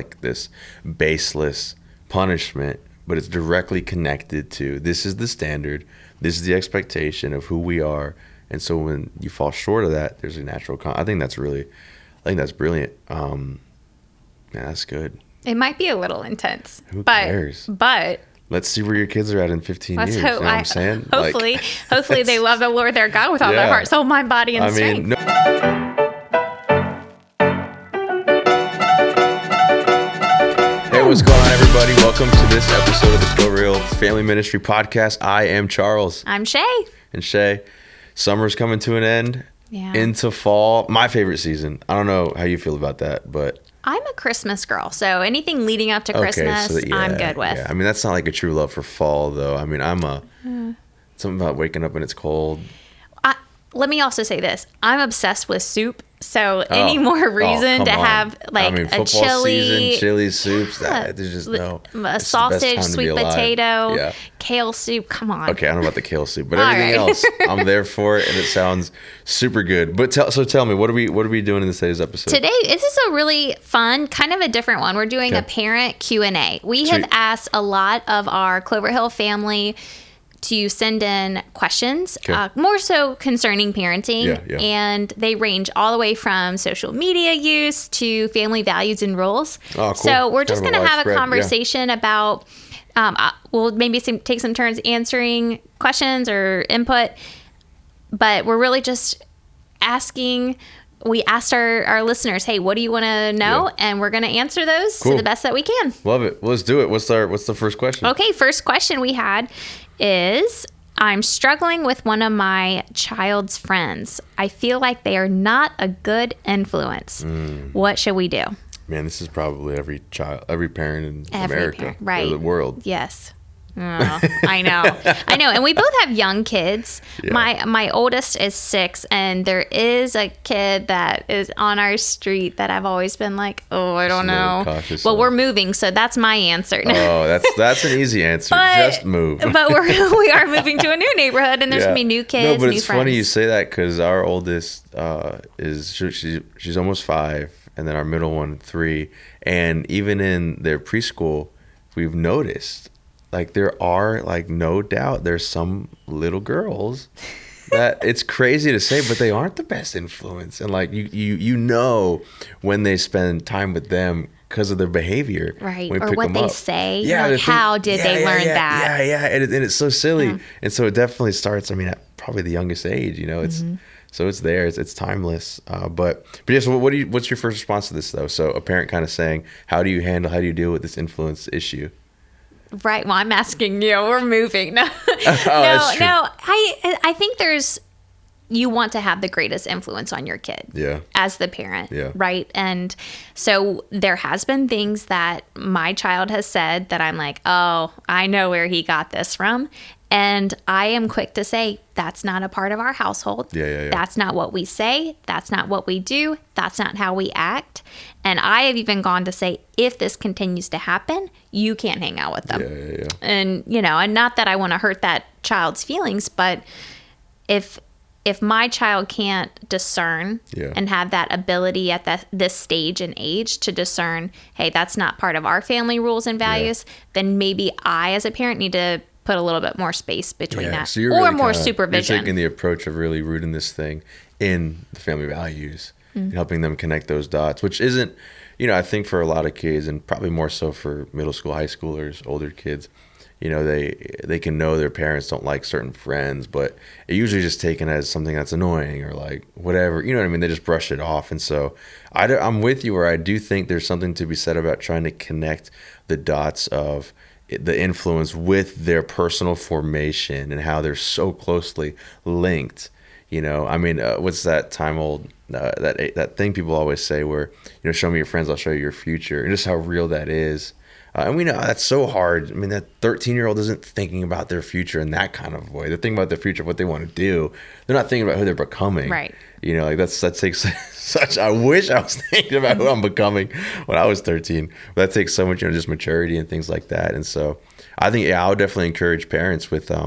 like this baseless punishment, but it's directly connected to this is the standard, this is the expectation of who we are. And so when you fall short of that, there's a natural I think that's brilliant. Man, that's good. It might be a little intense. Who cares? But let's see where your kids are at in 15 let's years. hope, You know what I'm saying? Hopefully they love the Lord their God with all their heart, soul, mind, body, and strength. Hey, what's going on, everybody? Welcome to this episode of the Still Real Family Ministry Podcast. I am Charles. I'm Shea. And Shea, summer's coming to an end. Yeah. Into fall. My favorite season. I don't know how you feel about that, but I'm a Christmas girl, so anything leading up to Christmas, I'm good with. Yeah. I mean, that's not like a true love for fall, though. I mean, something about waking up when it's cold. Let me also say this. I'm obsessed with soup, so any more reason to have like a chili soups, there's just a sausage, sweet potato, kale soup. Come on. Okay, I don't know about the kale soup, but everything else, I'm there for it, and it sounds super good. But tell me, what are we doing in today's episode? Today, this is a really fun, kind of a different one. We're doing a parent Q&A. We have asked a lot of our Clover Hill family to send in questions, more so concerning parenting. And they range all the way from social media use to family values and rules. Oh, cool. So we're just going to have a conversation about, we'll maybe take some turns answering questions or input, but we're really just asking. We asked our listeners, hey, what do you want to know? Yeah. And we're going to answer those to the best that we can. Love it. Well, let's do it. What's the first question? Okay, first question we had is, I'm struggling with one of my child's friends. I feel like they are not a good influence. What should we do? Man, this is probably every parent in America, right? Or the world. Yes. Oh, I know. And we both have young kids. Yeah. My oldest is 6, and there is a kid that is on our street that I've always been like, oh, I don't know. Well, we're moving, so that's my answer. Oh, that's an easy answer. Just move. But we are moving to a new neighborhood, and there's gonna be new kids, but new it's friends. Funny you say that, because our oldest she's almost 5, and then our middle one 3, and even in their preschool, we've noticed, like, there are, like, no doubt there's some little girls that it's crazy to say, but they aren't the best influence. And, like, you know when they spend time with them because of their behavior. Right. Or what they say. Yeah. Like, how did they learn that? Yeah. And it's so silly. Yeah. And so it definitely starts, I mean, at probably the youngest age, you know, it's, so it's there, it's timeless. But yes, what's your first response to this, though? So a parent kind of saying, how do you deal with this influence issue? Right. Well, I'm asking you. We're moving. No, I think you want to have the greatest influence on your kid. Yeah. As the parent. Yeah. Right. And so there has been things that my child has said that I'm like, oh, I know where he got this from. And I am quick to say, that's not a part of our household. Yeah. That's not what we say. That's not what we do. That's not how we act. And I have even gone to say, if this continues to happen, you can't hang out with them. Yeah. And, and not that I want to hurt that child's feelings, but if my child can't discern and have that ability at this stage and age to discern, hey, that's not part of our family rules and values, then maybe I, as a parent, need to put a little bit more space between that, so or more supervision. You're taking the approach of really rooting this thing in the family values and helping them connect those dots, which isn't, I think for a lot of kids, and probably more so for middle school, high schoolers, older kids, they can know their parents don't like certain friends, but it usually just taken as something that's annoying or like whatever, you know what I mean? They just brush it off. And so I'm with you where I do think there's something to be said about trying to connect the dots of the influence with their personal formation and how they're so closely linked. I mean, what's that time old that thing people always say where, show me your friends, I'll show you your future, and just how real that is. And we know that's so hard. I mean, that 13-year-old isn't thinking about their future in that kind of way. They're thinking about their future, what they want to do. They're not thinking about who they're becoming. Right. Like that takes such. I wish I was thinking about who I'm becoming when I was 13. But that takes so much, just maturity and things like that. And so I think, I would definitely encourage parents with, I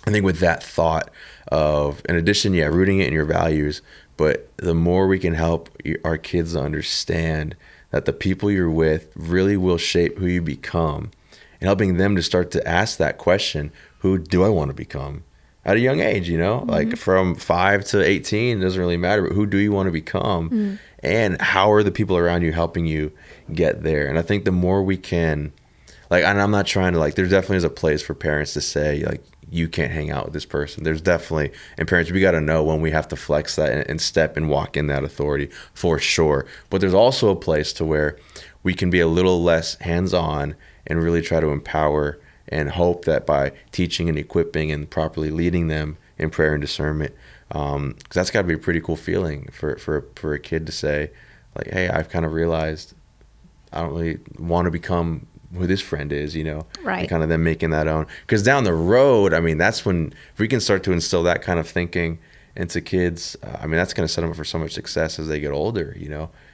think with that thought of, in addition, rooting it in your values. But the more we can help our kids understand that the people you're with really will shape who you become, and helping them to start to ask that question, who do I want to become? At a young age, like from 5 to 18, it doesn't really matter, but who do you want to become? And how are the people around you helping you get there? And I think the more we can, like, and I'm not trying to, like, there definitely is a place for parents to say, like, you can't hang out with this person. There's definitely, and parents, we got to know when we have to flex that and step and walk in that authority for sure. But there's also a place to where we can be a little less hands-on and really try to empower and hope that by teaching and equipping and properly leading them in prayer and discernment, because that's got to be a pretty cool feeling for a kid to say, like, hey, I've kind of realized I don't really want to become who this friend is, right. And kind of them making that own. Because down the road, I mean, that's when, if we can start to instill that kind of thinking into kids, I mean, that's going to set them up for so much success as they get older,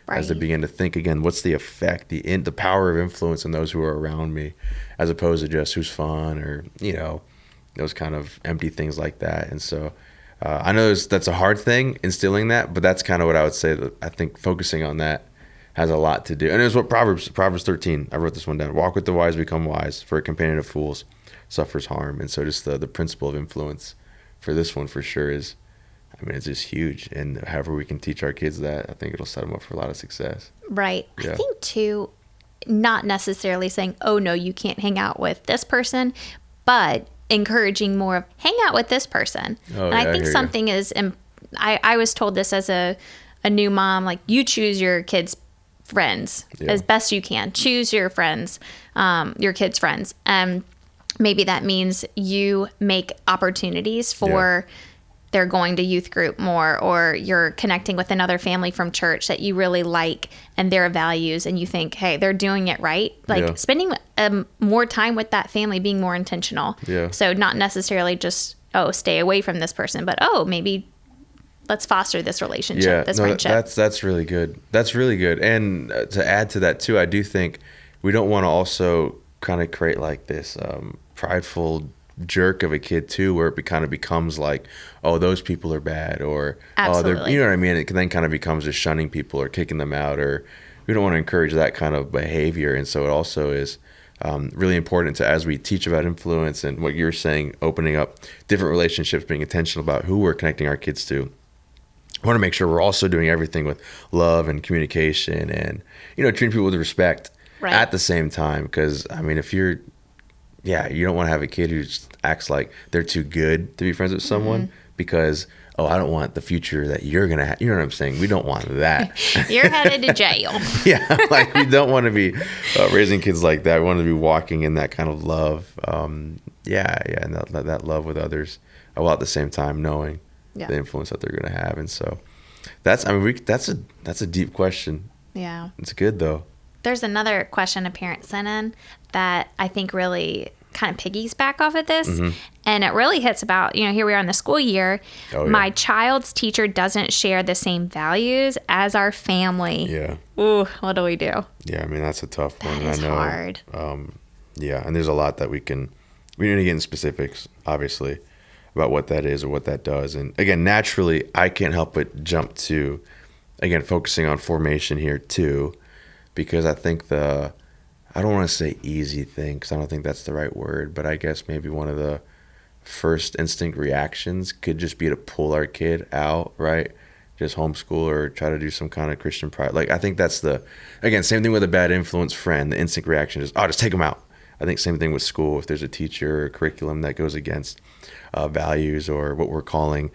right. As they begin to think again, what's the effect, the power of influence in those who are around me, as opposed to just who's fun or, those kind of empty things like that. And so I know that's a hard thing, instilling that, but that's kind of what I would say, that I think focusing on that has a lot to do. And it was what Proverbs 13, I wrote this one down. Walk with the wise, become wise, for a companion of fools suffers harm. And so just the principle of influence for this one for sure is, I mean, it's just huge. And however we can teach our kids that, I think it'll set them up for a lot of success. Right. Yeah. I think too, not necessarily saying, oh no, you can't hang out with this person, but encouraging more of hang out with this person. Oh, and I think something is, I was told this as a new mom, like, you choose your kids' friends as best you can. Choose your friends, your kids' friends. And maybe that means you make opportunities for they're going to youth group more, or you're connecting with another family from church that you really like and their values, and you think, hey, they're doing it right. Like spending more time with that family, being more intentional. Yeah. So not necessarily just, stay away from this person, but maybe let's foster this relationship, this friendship. That's really good. That's really good. And to add to that too, I do think we don't want to also kind of create like this prideful jerk of a kid too, where it kind of becomes like, oh, those people are bad, or absolutely. You know what I mean? It then kind of becomes just shunning people or kicking them out, or we don't want to encourage that kind of behavior. And so it also is really important to, as we teach about influence and what you're saying, opening up different relationships, being intentional about who we're connecting our kids to. I want to make sure we're also doing everything with love and communication and, treating people with respect at the same time. Because, I mean, if you don't want to have a kid who just acts like they're too good to be friends with someone because, I don't want the future that you're going to have. You know what I'm saying? We don't want that. You're headed to jail. Like we don't want to be raising kids like that. We want to be walking in that kind of love. And that love with others, while at the same time knowing the influence that they're going to have. And so that's a deep question. Yeah. It's good though. There's another question a parent sent in that I think really kind of piggies back off of this. And it really hits about, here we are in the school year. My child's teacher doesn't share the same values as our family. Yeah. Ooh, what do we do? Yeah. I mean, that's a tough one. That is hard. And there's a lot that we need to get in specifics, obviously, about what that is or what that does. And again, naturally, I can't help but jump to, again, focusing on formation here too, because I think I don't want to say easy thing, because I don't think that's the right word, but I guess maybe one of the first instinct reactions could just be to pull our kid out, right? Just homeschool or try to do some kind of Christian pride. Like, I think that's again, same thing with a bad influence friend. The instinct reaction is, just take them out. I think same thing with school. If there's a teacher or a curriculum that goes against values or what we're calling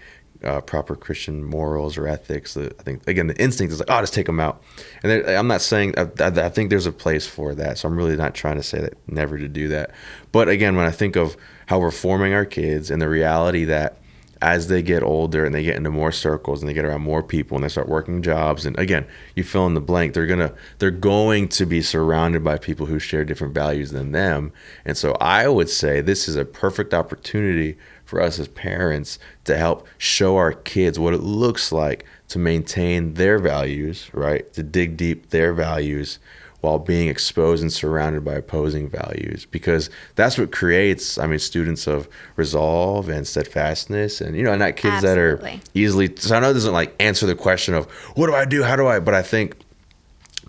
proper Christian morals or ethics, I think, again, the instinct is like, just take them out. And I'm not saying, I think there's a place for that. So I'm really not trying to say that never to do that. But again, when I think of how we're forming our kids and the reality that as they get older and they get into more circles and they get around more people and they start working jobs, and again, you fill in the blank, they're going to be surrounded by people who share different values than them. And so I would say this is a perfect opportunity for us as parents to help show our kids what it looks like to maintain their values, right? To dig deep their values while being exposed and surrounded by opposing values, because that's what creates, students of resolve and steadfastness, and not kids that are easily. So I know it doesn't like answer the question of what do I do, how do I, but I think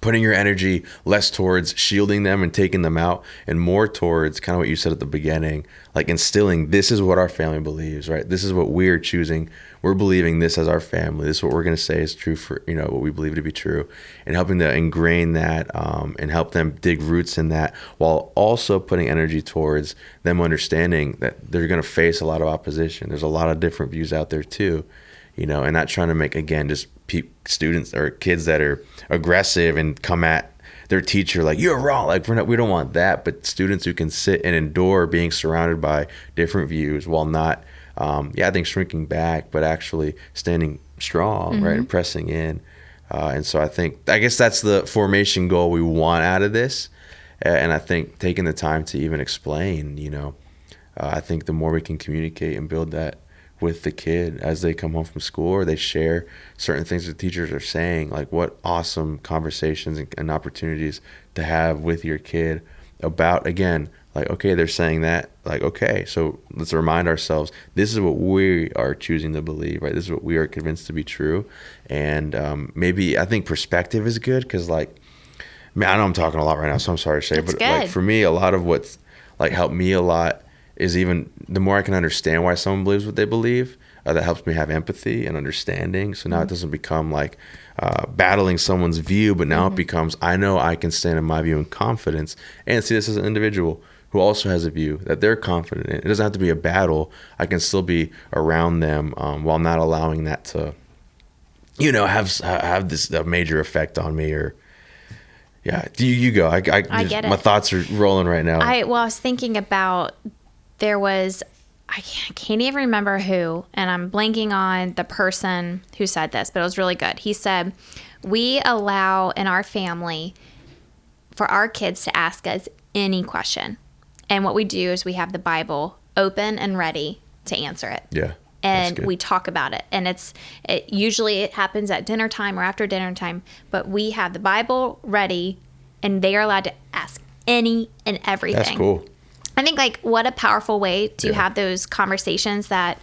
putting your energy less towards shielding them and taking them out, and more towards kind of what you said at the beginning, like instilling, this is what our family believes, right? This is what we're choosing. We're believing this as our family. This is what we're going to say is true for, what we believe to be true, and helping to ingrain that and help them dig roots in that, while also putting energy towards them understanding that they're going to face a lot of opposition. There's a lot of different views out there too, and not trying to make, again, just students or kids that are aggressive and come at their teacher like, you're wrong. Like, we don't want that, but students who can sit and endure being surrounded by different views while not, I think shrinking back, but actually standing strong, right, and pressing in. And so I guess that's the formation goal we want out of this. And I think taking the time to even explain, I think the more we can communicate and build that with the kid as they come home from school, or they share certain things that teachers are saying, like what awesome conversations and opportunities to have with your kid about, again, like, okay, they're saying that, like, okay, so let's remind ourselves, this is what we are choosing to believe, right? This is what we are convinced to be true. And maybe I think perspective is good, because, like, I know I'm talking a lot right now, so I'm sorry to say, but like, for me, a lot of what's like helped me a lot is, even the more I can understand why someone believes what they believe, that helps me have empathy and understanding. So now it doesn't become like battling someone's view, but now it becomes, I know I can stand in my view in confidence and see this as an individual who also has a view that they're confident in. It doesn't have to be a battle. I can still be around them while not allowing that to, have this major effect on me. Or you go. I get it. My thoughts are rolling right now. I was thinking about, I can't even remember who, and I'm blanking on the person who said this, but it was really good. He said, we allow in our family for our kids to ask us any question. And what we do is we have the Bible open and ready to answer it. Yeah. And we talk about it. And usually it happens at dinner time or after dinner time, but we have the Bible ready, and they are allowed to ask any and everything. That's cool. I think, like, what a powerful way to have those conversations that,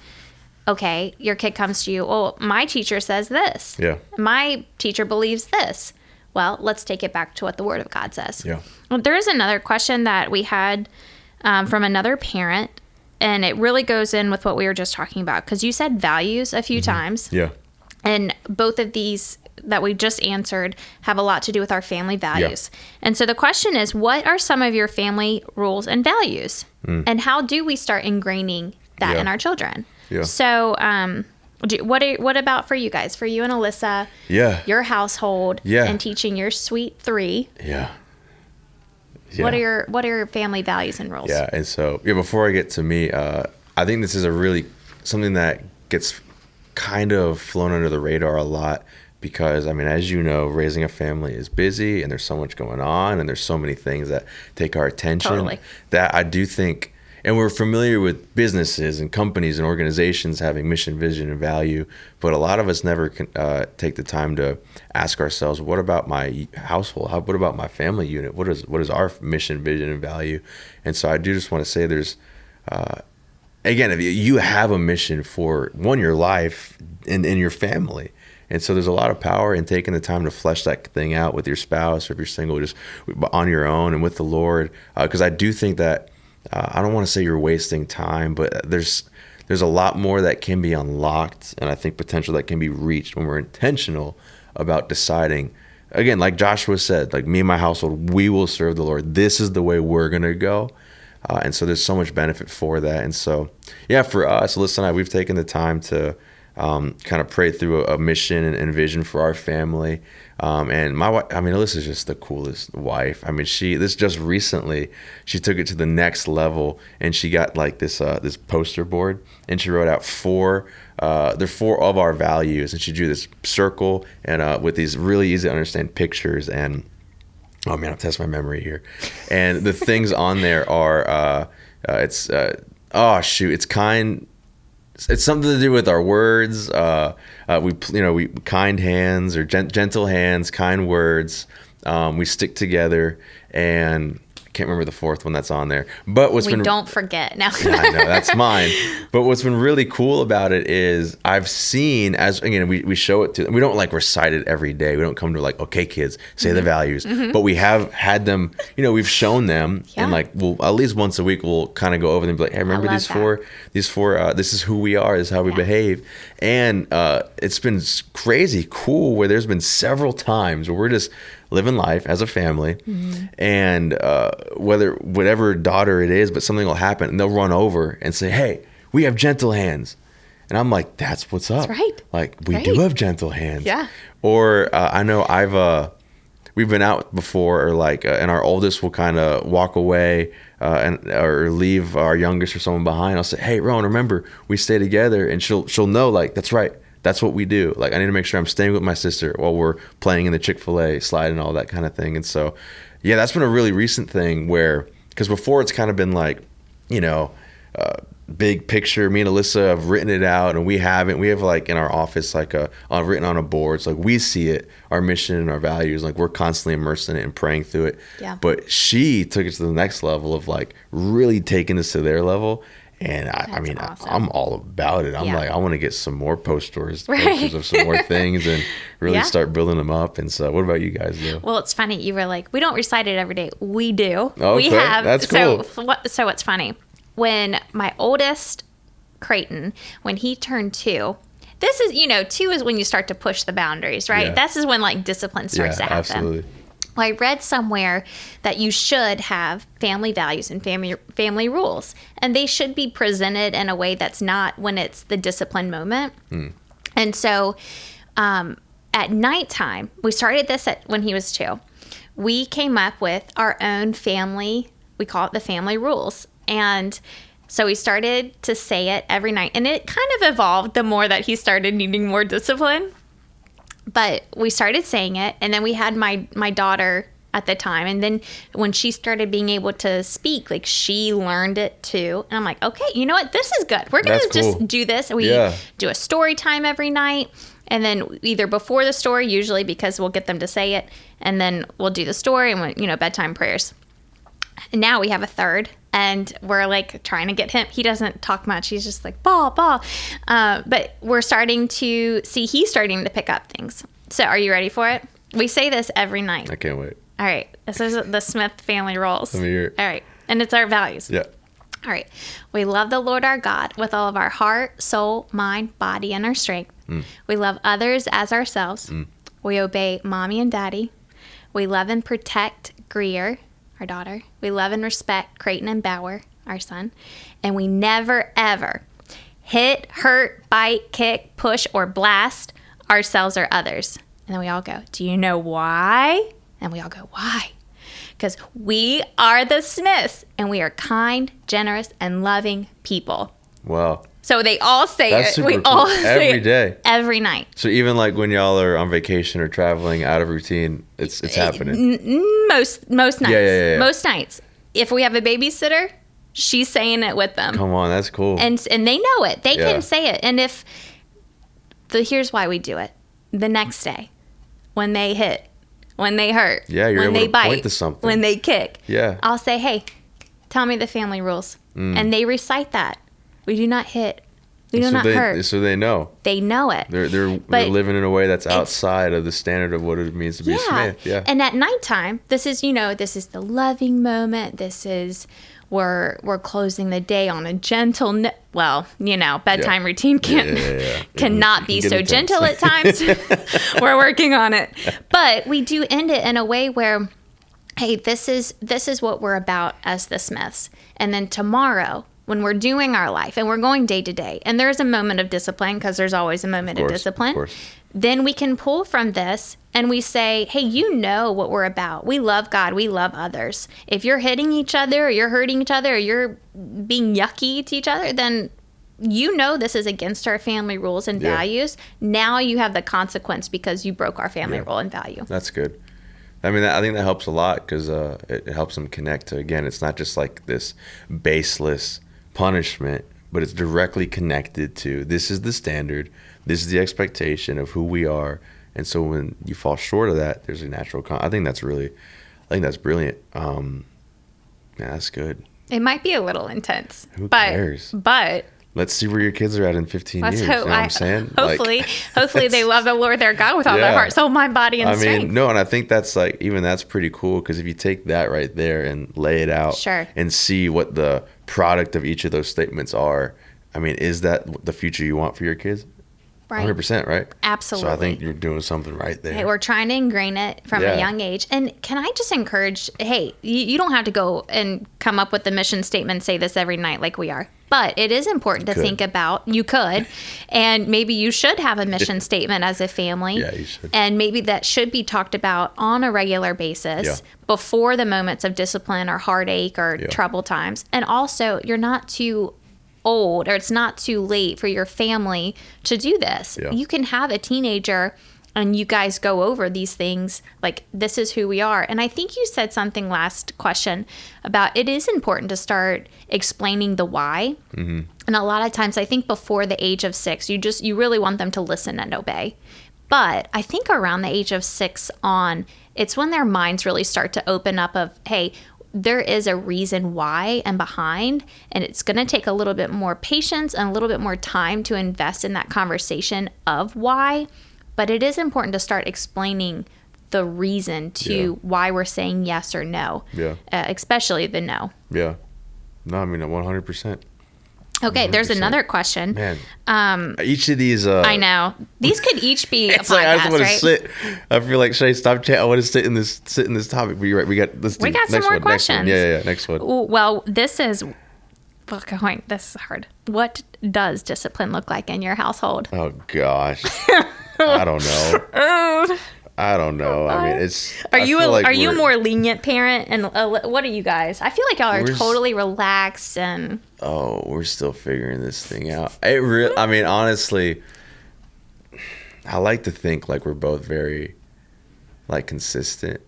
okay, your kid comes to you, oh, my teacher says this. Yeah. My teacher believes this. Well, let's take it back to what the Word of God says. Yeah. Well, there is another question that we had from another parent, and it really goes in with what we were just talking about, because you said values a few times. Yeah. And both of these that we just answered have a lot to do with our family values. Yeah. And so the question is, what are some of your family rules and values? And how do we start ingraining that in our children? Yeah. So what about for you guys, for you and Alyssa, your household, and teaching your sweet three? Yeah. What are your family values and rules? Yeah. And so, before I get to me, I think this is something that gets kind of flown under the radar a lot, because, I mean, as you know, raising a family is busy, and there's so much going on, and there's so many things that take our attention. Totally. That I do think, and we're familiar with businesses and companies and organizations having mission, vision, and value, but a lot of us never can take the time to ask ourselves, what about my household? What about my family unit? What is our mission, vision, and value? And so I do just want to say there's, again, if you have a mission for, one, your life and your family. And so there's a lot of power in taking the time to flesh that thing out with your spouse, or if you're single, just on your own and with the Lord. Because I do think that, I don't want to say you're wasting time, but there's a lot more that can be unlocked, and I think potential that can be reached when we're intentional about deciding, again, like Joshua said, like, me and my household, we will serve the Lord. This is the way we're going to go. And so there's so much benefit for that. And so, for us, Alyssa and I, we've taken the time to kind of pray through a mission and vision for our family. And my wife, I mean, Alyssa's just the coolest wife. I mean, this just recently, she took it to the next level, and she got like this poster board, and she wrote out four of our values, and she drew this circle and with these really easy to understand pictures. And oh man, I'll test my memory here. And the things on there are it's kind. It's something to do with our words. We kind hands, or gentle hands, kind words. We stick together, and can't remember the fourth one that's on there. But don't forget now. I know that's mine. But what's been really cool about it is I've seen, as again, we show it to them. We don't like recite it every day. We don't come to like, okay, kids, say the values. But we have had them, we've shown them, and like we'll at least once a week we'll kind of go over them and be like, hey, remember these four, this is who we are, this is how we behave. And it's been crazy cool where there's been several times where we're just living life as a family, and whatever daughter it is, but something will happen and they'll run over and say, hey, we have gentle hands. And I'm like, that's what's up. That's right. Like, we do have gentle hands. Yeah. Or I know we've been out before, or like, and our oldest will kind of walk away or leave our youngest or someone behind. I'll say, hey, Rowan, remember, we stay together. And she'll know, like, that's right. That's what we do. Like, I need to make sure I'm staying with my sister while we're playing in the Chick-fil-A slide and all that kind of thing. And so, yeah, that's been a really recent thing because before it's kind of been like, big picture. Me and Alyssa have written it out, and we haven't. We have like in our office, like written on a board. So like we see it, our mission and our values. Like we're constantly immersed in it and praying through it. Yeah. But she took it to the next level of like really taking this to their level. And I mean, awesome. I'm all about it. I'm like, I want to get some more posters of some more things and really start building them up. And so, what about you guys though? Well, it's funny. You were like, we don't recite it every day. We do. Okay. We have. That's cool. So what's funny? When my oldest, Creighton, when he turned 2, this is, 2 is when you start to push the boundaries, right? Yeah. This is when like discipline starts to happen. Absolutely. Well, I read somewhere that you should have family values and family rules, and they should be presented in a way that's not when it's the discipline moment. And so at nighttime, we started this when he was 2. We came up with our own family, we call it the family rules. And so we started to say it every night, and it kind of evolved the more that he started needing more discipline. But we started saying it, and then we had my daughter at the time, and then when she started being able to speak, like she learned it too. And I'm like, okay, you know what? This is good. We're going to just do this. We do a story time every night, and then either before the story, usually because we'll get them to say it, and then we'll do the story and bedtime prayers. And now we have a third, and we're like trying to get him. He doesn't talk much. He's just like ball. But we're starting to see he's starting to pick up things. So are you ready for it? We say this every night. I can't wait. All right. This is the Smith family rules. Let me hear it. All right. And it's our values. Yeah. All right. We love the Lord our God with all of our heart, soul, mind, body, and our strength. We love others as ourselves. We obey mommy and daddy. We love and protect Greer, our daughter. We love and respect Creighton and Bauer, our son. And we never, ever hit, hurt, bite, kick, push, or blast ourselves or others. And then we all go, do you know why? And we all go, why? Because we are the Smiths, and we are kind, generous, and loving people. Wow. So they all say That's it. We super all cool. say Every it day. every night. So even like when y'all are on vacation or traveling out of routine, it's happening. Most nights. Yeah. Most nights. If we have a babysitter, she's saying it with them. Come on, that's cool. And they know it. They can say it. And here's why we do it. The next day, when they hit, when they hurt, you're when able they to bite, point to something. when they kick, I'll say, hey, tell me the family rules. And they recite that. We do not hit. We do not hurt. So they know. They know it. They're living in a way that's outside of the standard of what it means to be a Smith. Yeah. And at nighttime, this is the loving moment. This is we're closing the day on a gentle bedtime routine cannot be so gentle at times. We're working on it. But we do end it in a way where, hey, this is what we're about as the Smiths. And then tomorrow, when we're doing our life and we're going day to day, and there's a moment of discipline because there's always a moment of discipline, then we can pull from this and we say, hey, you know what we're about. We love God. We love others. If you're hitting each other or you're hurting each other or you're being yucky to each other, then you know this is against our family rules and values. Now you have the consequence because you broke our family rule and value. That's good. I mean, I think that helps a lot because it helps them connect to, again, it's not just like this baseless punishment, but it's directly connected to this is the standard, this is the expectation of who we are. And so when you fall short of that, there's a natural I think that's brilliant. Yeah, that's good. It might be a little intense. Who cares? But let's see where your kids are at in 15 years. You know what I'm saying? Hopefully they love the Lord their God with all their heart, soul, mind, body, and strength. No, and I think that's that's pretty cool, because if you take that right there and lay it out and see what the product of each of those statements are, is that the future you want for your kids? Right. 100%, right? Absolutely. So I think you're doing something right there. Hey, we're trying to ingrain it from a young age. And can I just encourage, hey, you don't have to go and come up with the mission statement, say this every night like we are. But it is important to think about, and maybe you should have a mission statement as a family. Yeah, you should. And maybe that should be talked about on a regular basis before the moments of discipline or heartache or trouble times. And also, you're not too old, or it's not too late for your family to do this. You can have a teenager and you guys go over these things like, this is who we are. And I think you said something last question about it is important to start explaining the why. Mm-hmm. And a lot of times I think before the age of 6, you really want them to listen and obey. But I think around the age of 6 on, it's when their minds really start to open up of, hey, there is a reason why and behind, and it's going to take a little bit more patience and a little bit more time to invest in that conversation of why. But it is important to start explaining the reason to why we're saying yes or no, especially the no. Yeah. No, 100%. Okay, 100%. There's another question. Man, each of these... I know. These could each be a podcast, I just want to right? sit. I feel like, Shay, stop chatting. I want to sit in this topic. But you're right. We got some more questions. Yeah, next one. Well, this is... This is hard. What does discipline look like in your household? Oh, gosh. I don't know. I don't know. It's. Are you a more lenient parent? And what are you guys? I feel like y'all are totally relaxed and. Oh, we're still figuring this thing out. Honestly, I like to think like we're both very, consistent,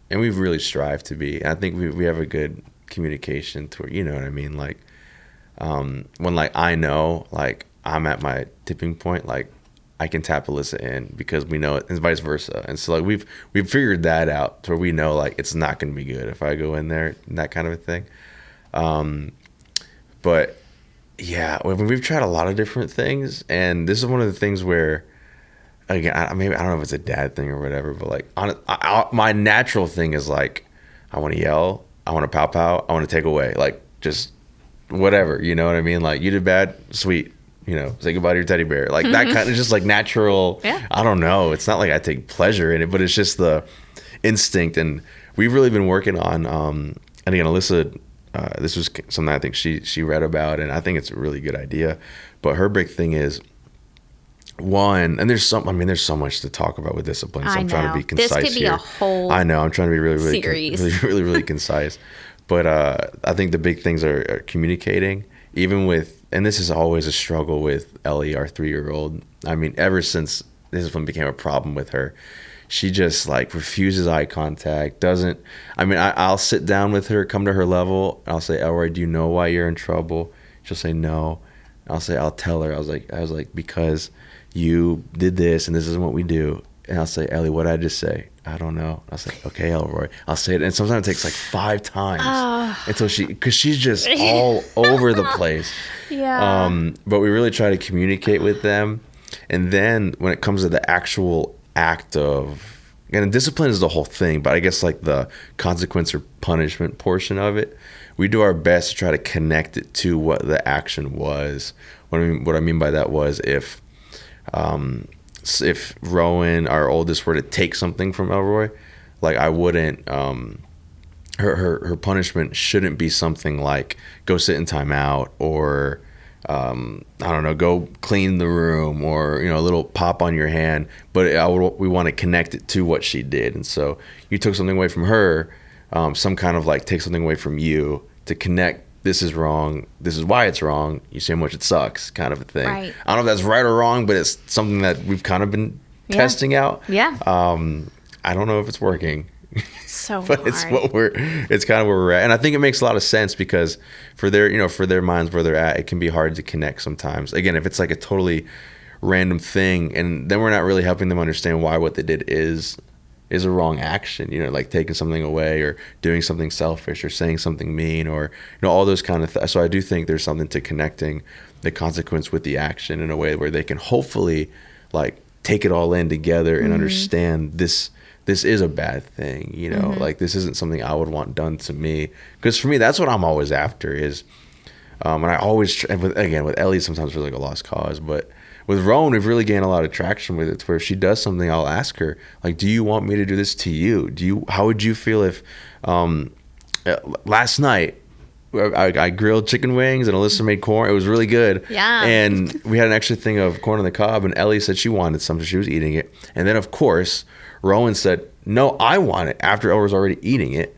and we've really strived to be. I think we have a good communication to where, you know what I mean. When I know I'm at my tipping point, I can tap Alyssa in because we know it, and vice versa. And so we've figured that out to where we know it's not going to be good if I go in there and that kind of a thing. But yeah, we've tried a lot of different things, and this is one of the things where, again, I don't know if it's a dad thing or whatever, but my natural thing is I want to yell, I want to pow pow, I want to take away, just whatever, you know what I mean? You did bad, sweet. Say goodbye to your teddy bear. That kind of just natural. Yeah. I don't know. It's not like I take pleasure in it, but it's just the instinct. And we've really been working on, and again, Alyssa, this was something I think she read about, and I think it's a really good idea. But her big thing is, one, and there's so much to talk about with discipline. So I'm trying to be concise here. This could be a whole I know. I'm trying to be really concise. But I think the big things are communicating, even with, and this is always a struggle with Ellie, our 3-year-old. Ever since discipline became a problem with her, she just refuses eye contact, doesn't, I'll sit down with her, come to her level, I'll say, Elroy, do you know why you're in trouble? She'll say no. I'll tell her, I was like, because you did this and this isn't what we do. And I'll say, Ellie, what did I just say? I don't know. I'll say, okay, Elroy. I'll say it. And sometimes it takes 5 times until because she's just all over the place. Yeah. But we really try to communicate with them. And then when it comes to the actual act of, and discipline is the whole thing, but I guess the consequence or punishment portion of it, we do our best to try to connect it to what the action was. What I mean by that was if Rowan, our oldest, were to take something from Elroy, I wouldn't, her punishment shouldn't be something like go sit in timeout or, I don't know, go clean the room or, a little pop on your hand. But we want to connect it to what she did. And so you took something away from her, some kind of take something away from you to connect. This is wrong. This is why it's wrong. You see how much it sucks, kind of a thing. Right. I don't know if that's right or wrong, but it's something that we've kind of been testing out. Yeah. I don't know if it's working. It's so but hard. It's kind of where we're at, and I think it makes a lot of sense because for their minds where they're at, it can be hard to connect sometimes. Again, if it's a totally random thing, and then we're not really helping them understand why what they did is is a wrong action, like taking something away or doing something selfish or saying something mean or, all those kind of so I do think there's something to connecting the consequence with the action in a way where they can hopefully like take it all in together and understand this is a bad thing, like this isn't something I would want done to me. Because for me, that's what I'm always after is, and I always, with Ellie, sometimes it's like a lost cause, but with Rowan, we've really gained a lot of traction with it, where if she does something, I'll ask her, like, do you want me to do this to you? How would you feel if, last night, I grilled chicken wings and Alyssa made corn. It was really good. Yeah. And we had an extra thing of corn on the cob, and Ellie said she wanted some, so she was eating it. And then, of course, Rowan said, no, I want it, after Elle was already eating it.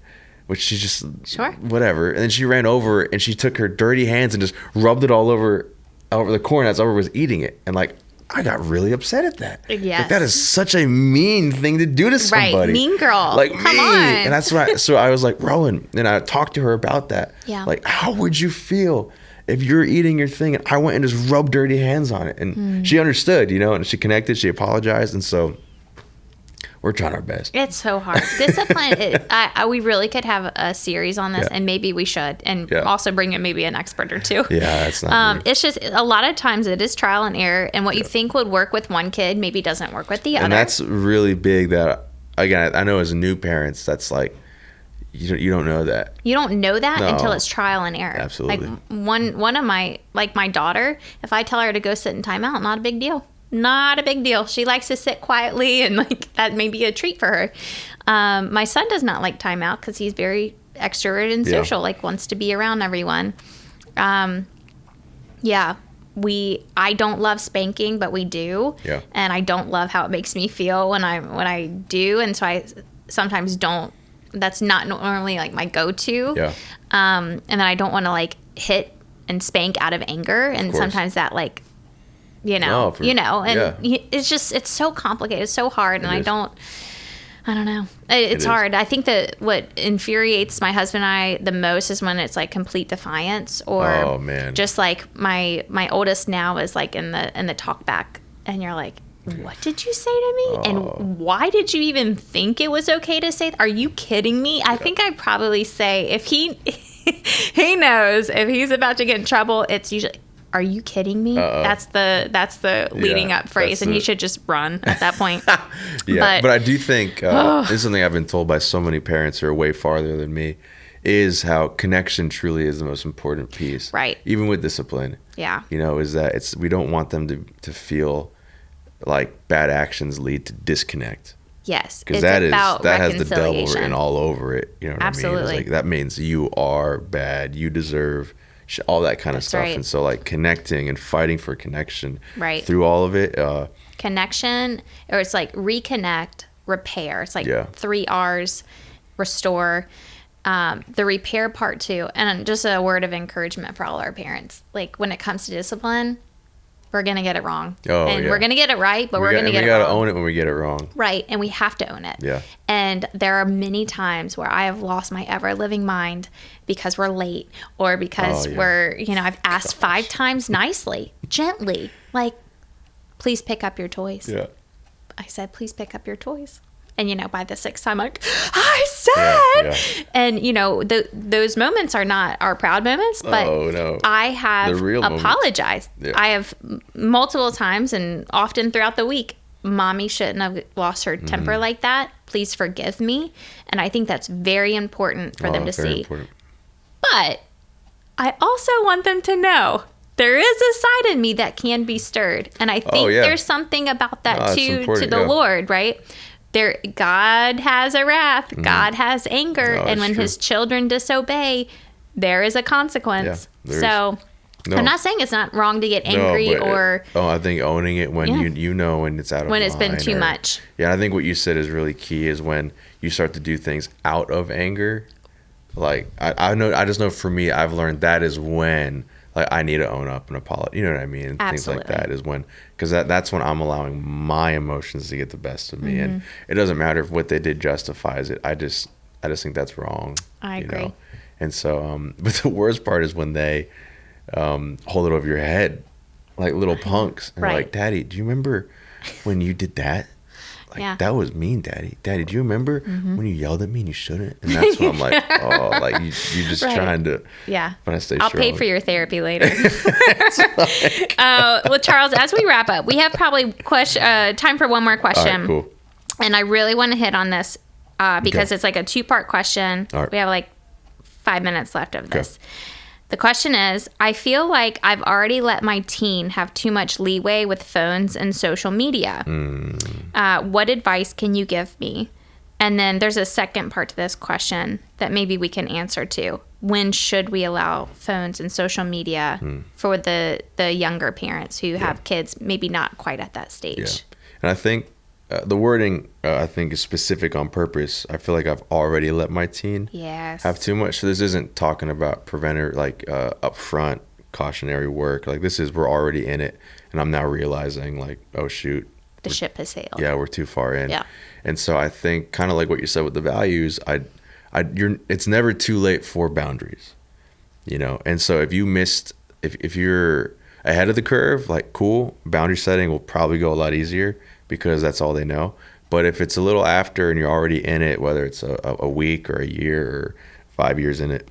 Which she just, sure, whatever. And then she ran over and she took her dirty hands and just rubbed it all over the corn as Oliver was eating it. And like, I got really upset at that. Yes. Like, that is such a mean thing to do to somebody. Right, mean girl. Like, come mean. on. And that's right. So I was like, Rowan, and I talked to her about that. Yeah. Like, how would you feel if you're eating your thing and I went and just rubbed dirty hands on it? And she understood, and she connected, she apologized. And so we're trying our best. It's so hard. Discipline, we really could have a series on this, and maybe we should, and also bring in maybe an expert or two. Yeah, it's not it's just a lot of times it is trial and error, and what you think would work with one kid maybe doesn't work with the other. And that's really big that, again, I know as new parents, that's like, you don't know that. You don't know that until it's trial and error. Absolutely. Like one of my daughter, if I tell her to go sit in timeout, not a big deal. Not a big deal. She likes to sit quietly, and like that may be a treat for her. My son does not like timeout because he's very extroverted and social, like wants to be around everyone. I don't love spanking, but we do. Yeah. And I don't love how it makes me feel when I do, and so I sometimes don't. That's not normally like my go-to. Yeah. And then I don't want to like hit and spank out of anger, and sometimes that like. It's so complicated. It's so hard. And I don't know. It's hard. I think that what infuriates my husband and I the most is when it's like complete defiance or just like my oldest now is like in the talk back, and you're like, what did you say to me? And why did you even think it was okay to say that? Are you kidding me? I think I'd probably say if he knows if he's about to get in trouble, it's usually, are you kidding me? That's the leading up phrase, and he should just run at that point. But I do think this is something I've been told by so many parents who are way farther than me, is how connection truly is the most important piece. Right. Even with discipline. Yeah. Is that we don't want them to feel like bad actions lead to disconnect. Yes. Because that has the devil written all over it. You know what Absolutely. I mean? It's like, that means you are bad. You deserve all that kind of stuff. Right. And so like connecting and fighting for connection through all of it. Connection, or it's like reconnect, repair. It's like 3 R's, restore. The repair part too. And just a word of encouragement for all our parents. Like when it comes to discipline, we're going to get it wrong. We're going to get it right, but we're going to get it wrong. We got to own it when we get it wrong. Right. And we have to own it. Yeah. And there are many times where I have lost my ever living mind because we're late, or because I've asked 5 times nicely, gently, like, please pick up your toys. Yeah. I said, please pick up your toys. And, by the 6th time, I'm like, I said, and, those moments are not our proud moments, but I have apologized. Yeah. I have multiple times and often throughout the week, Mommy shouldn't have lost her temper like that. Please forgive me. And I think that's very important for them to see. Important. But I also want them to know there is a side in me that can be stirred. And I think there's something about that too, to the Lord, right? God has a wrath. God has anger. And when his children disobey, there is a consequence. Yeah, I'm not saying it's not wrong to get angry I think owning it when when it's out of when it's been too much. Yeah, I think what you said is really key, is when you start to do things out of anger. Like I just know for me, I've learned that is when like I need to own up and apologize. You know what I mean? And Absolutely. things like that is when, because that's when I'm allowing my emotions to get the best of me, and it doesn't matter if what they did justifies it. I just think that's wrong. I agree. And so, but the worst part is when they hold it over your head like little punks, and like, Daddy, do you remember when you did that? like that was mean, Daddy. Daddy, do you remember when you yelled at me and you shouldn't? And that's when I'm like, oh, like you're just trying to. Yeah. But I stay I'll strong. pay for your therapy later. Well, Charles, as we wrap up, we have probably time for one more question. All right, cool. And I really want to hit on this because it's like a 2-part question. All right. We have like 5 minutes left of this. The question is, I feel like I've already let my teen have too much leeway with phones and social media. What advice can you give me? And then there's a second part to this question that maybe we can answer too. When should we allow phones and social media for the younger parents who have kids maybe not quite at that stage? Yeah. And I think the wording, I think, is specific on purpose. I feel like I've already let my teen have too much. So this isn't talking about preventer, like upfront cautionary work. Like this is, we're already in it. And I'm now realizing like, oh, shoot. The ship has sailed. Yeah, we're too far in. Yeah. And so I think kind of like what you said with the values, it's never too late for boundaries, you know? And so if you missed, if you're ahead of the curve, like cool, boundary setting will probably go a lot easier, because that's all they know. But if it's a little after and you're already in it, whether it's a week or a year or 5 years in it,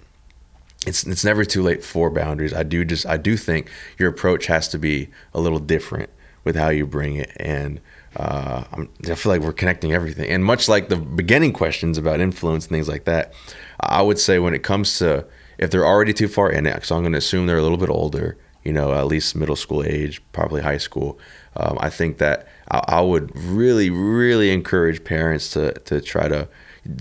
it's never too late for boundaries. I do think your approach has to be a little different with how you bring it. And I feel like we're connecting everything. And much like the beginning questions about influence and things like that, I would say when it comes to, if they're already too far in it, so I'm going to assume they're a little bit older, you know, at least middle school age, probably high school. I think that I would really, really encourage parents to try to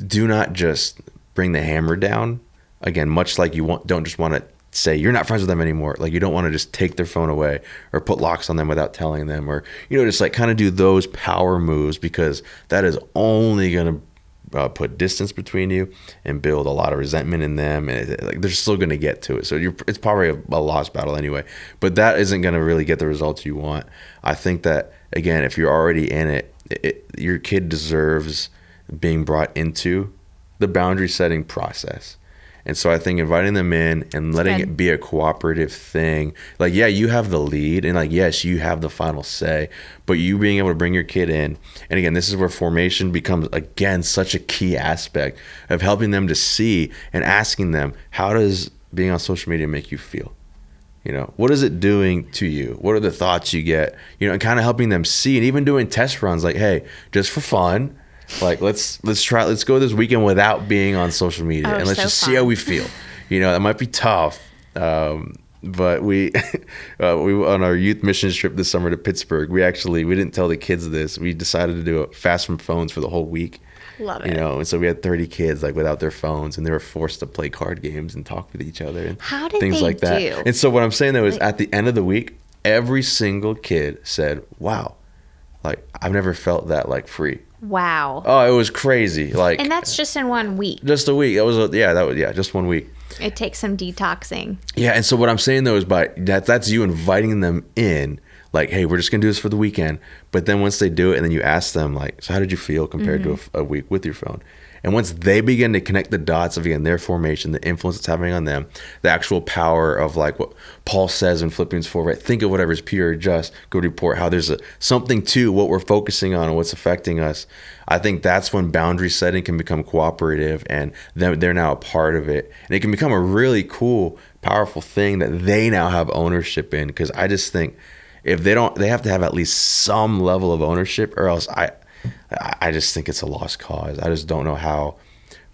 do not just bring the hammer down. Again, much like don't just want to say you're not friends with them anymore. Like you don't want to just take their phone away or put locks on them without telling them, or, you know, just like kind of do those power moves, because that is only going to put distance between you and build a lot of resentment in them, and like they're still going to get to it. So it's probably a lost battle anyway, but that isn't going to really get the results you want. I think that, again, if you're already in it, your kid deserves being brought into the boundary setting process. And so I think inviting them in and letting it be a cooperative thing, like, yeah, you have the lead, and like, yes, you have the final say, but you being able to bring your kid in. And again, this is where formation becomes, again, such a key aspect of helping them to see and asking them, how does being on social media make you feel? You know, what is it doing to you? What are the thoughts you get? You know, and kind of helping them see, and even doing test runs like, hey, just for fun, like let's go this weekend without being on social media, and let's just see how we feel. You know, that might be tough, but we on our youth missions trip this summer to Pittsburgh, we didn't tell the kids this. We decided to do a fast from phones for the whole week. Love it. You know, and so we had 30 kids like without their phones, and they were forced to play card games and talk with each other and things like that. And so what I'm saying though is, at the end of the week, every single kid said, "Wow, like I've never felt that like free." Wow. Oh, it was crazy. Like, and that's just in 1 week. Just a week. That was just 1 week. It takes some detoxing. Yeah, and so what I'm saying though is that's you inviting them in, like, hey, we're just gonna do this for the weekend. But then once they do it, and then you ask them like, so how did you feel compared to a week with your phone? And once they begin to connect the dots of, again, their formation, the influence it's having on them, the actual power of like what Paul says in Philippians 4, right? Think of whatever is pure, just, good report, how there's something to what we're focusing on and what's affecting us. I think that's when boundary setting can become cooperative, and they're now a part of it. And it can become a really cool, powerful thing that they now have ownership in. Because I just think if they have to have at least some level of ownership, or else I just think it's a lost cause. I just don't know how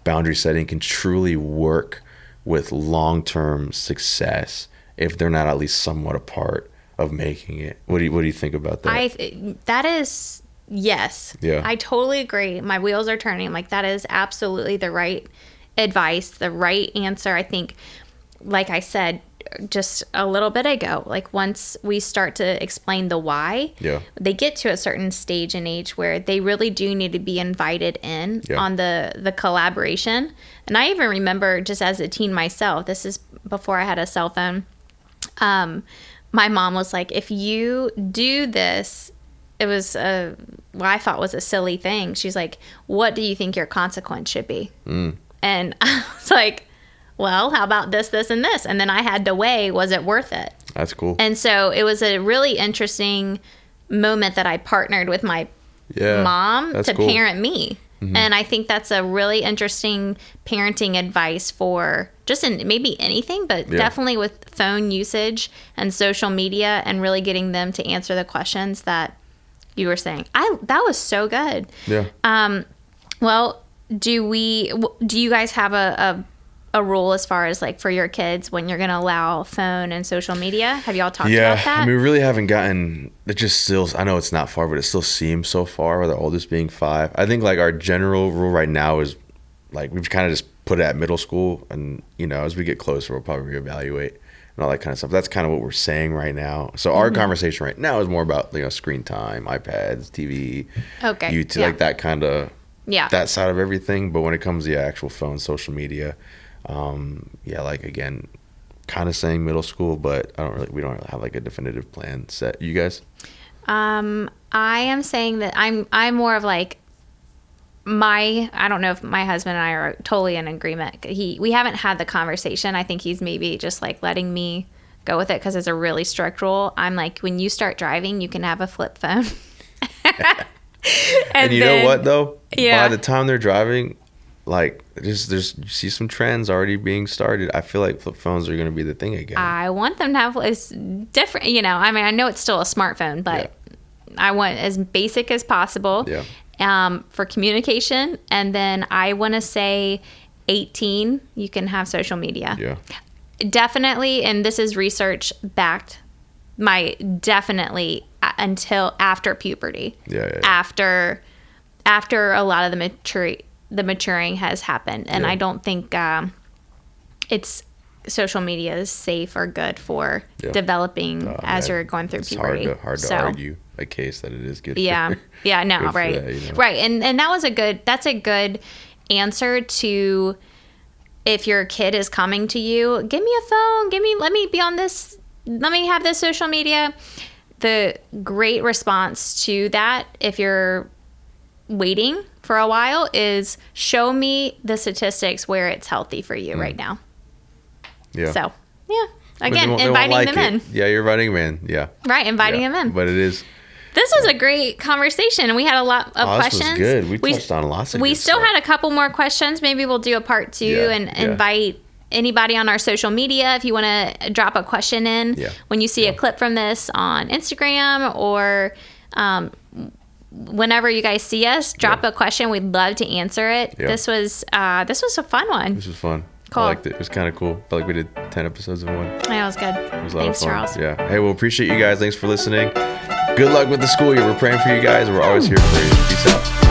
boundary setting can truly work with long-term success if they're not at least somewhat a part of making it. What do you think about that? That is, yes. Yeah. I totally agree. My wheels are turning. Like, that is absolutely the right advice, the right answer. I think, like I said just a little bit ago, like once we start to explain the why, they get to a certain stage and age where they really do need to be invited in on the collaboration. And I even remember, just as a teen myself, this is before I had a cell phone, my mom was like, if you do this, it was what I thought was a silly thing. She's like, what do you think your consequence should be? And I was like, well, how about this, this, and this? And then I had to weigh, was it worth it? That's cool. And so it was a really interesting moment that I partnered with my mom to parent me. Mm-hmm. And I think that's a really interesting parenting advice for just in maybe anything, but definitely with phone usage and social media, and really getting them to answer the questions that you were saying. That was so good. Yeah. Well, do you guys have a rule as far as like for your kids when you're going to allow phone and social media? Have y'all talked about that? I mean, we really haven't gotten, it just still, I know it's not far, but it still seems so far, with the oldest being 5. I think like our general rule right now is like, we've kind of just put it at middle school, and, you know, as we get closer, we'll probably reevaluate and all that kind of stuff. That's kind of what we're saying right now. So our conversation right now is more about, you know, screen time, iPads, TV, YouTube, like that kind of, that side of everything. But when it comes to the actual phone, social media, like again, kind of saying middle school, but we don't really have like a definitive plan set. You guys? I am saying that I'm more of like I don't know if my husband and I are totally in agreement. We haven't had the conversation. I think he's maybe just like letting me go with it because it's a really strict rule. I'm like, when you start driving, you can have a flip phone. and you know what though? By the time they're driving, like you see some trends already being started. I feel like flip phones are going to be the thing again. I want them to have, it's different, you know, I mean, I know it's still a smartphone, but I want as basic as possible for communication. And then I want to say 18, you can have social media. Yeah. Definitely, and this is research backed, definitely until after puberty. After a lot of the maturing has happened, and I don't think it's social media is safe or good for developing as you're going through puberty. Hard to argue a case that it is good. Right, that, you know? Right, and that's a good answer to, if your kid is coming to you, give me a phone, let me be on this, let me have this social media. The great response to that, if you're waiting for a while, is show me the statistics where it's healthy for you right now. So again, inviting them in. You're inviting them in. Inviting them in. But it is, this was a great conversation, and we had a lot of questions. This was good. We touched on lots of we still had a couple more questions. Maybe we'll do a part 2 and invite anybody on our social media if you want to drop a question in when you see a clip from this on Instagram, or whenever you guys see us, drop a question. We'd love to answer it. This was a fun one. This was fun. Cool. I liked it. It was kind of cool. I felt like we did 10 episodes in one. Yeah, it was good. It was a lot Thanks, of fun. Charles. Yeah. Hey, well, appreciate you guys. Thanks for listening. Good luck with the school year. We're praying for you guys. We're always here for you. Peace out.